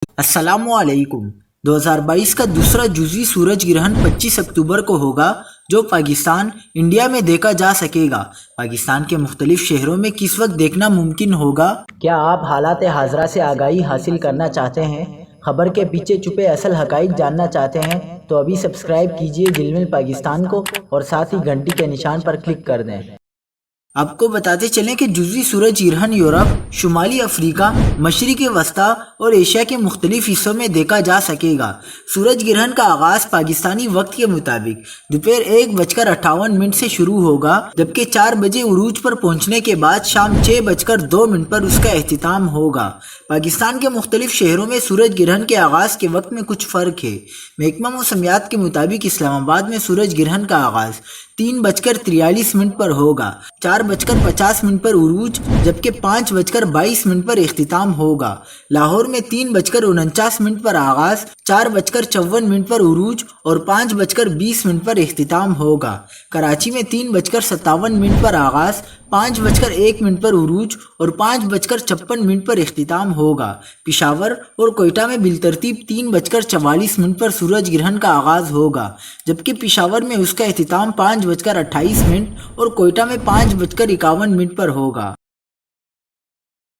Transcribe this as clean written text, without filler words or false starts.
السلام علیکم۔ 2022 کا دوسرا جزوی سورج گرہن 25 اکتوبر کو ہوگا جو پاکستان انڈیا میں دیکھا جا سکے گا۔ پاکستان کے مختلف شہروں میں کس وقت دیکھنا ممکن ہوگا؟ کیا آپ حالات حاضرہ سے آگاہی حاصل کرنا چاہتے ہیں؟ خبر کے پیچھے چھپے اصل حقائق جاننا چاہتے ہیں تو ابھی سبسکرائب کیجئے جلمل پاکستان کو اور ساتھ ہی گھنٹی کے نشان پر کلک کر دیں۔ آپ کو بتاتے چلیں کہ جزوی سورج گرہن یورپ، شمالی افریقہ، مشرق وسطیٰ اور ایشیا کے مختلف حصوں میں دیکھا جا سکے گا۔ سورج گرہن کا آغاز پاکستانی وقت کے مطابق دوپہر 1:58 سے شروع ہوگا، جبکہ 4 بجے عروج پر پہنچنے کے بعد شام 6:02 پر اس کا اختتام ہوگا۔ پاکستان کے مختلف شہروں میں سورج گرہن کے آغاز کے وقت میں کچھ فرق ہے۔ محکمہ موسمیات کے مطابق اسلام آباد میں سورج گرہن کا آغاز 3:43 پر ہوگا، 4:50 پر عروج، جبکہ 5:22 پر اختتام ہوگا۔ لاہور میں 3:49 پر آغاز، 4:54 پر عروج اور 5:20 پر اختتام ہوگا۔ کراچی میں 3:57 پر آغاز، 5:01 پر عروج اور 5:56 پر اختتام ہوگا۔ پشاور اور کوئٹہ میں بالترتیب 3:44 پر سورج گرہن کا آغاز ہوگا، جبکہ پشاور میں اس کا اختتام 5:28 اور کوئٹہ میں 5:51 پر ہوگا۔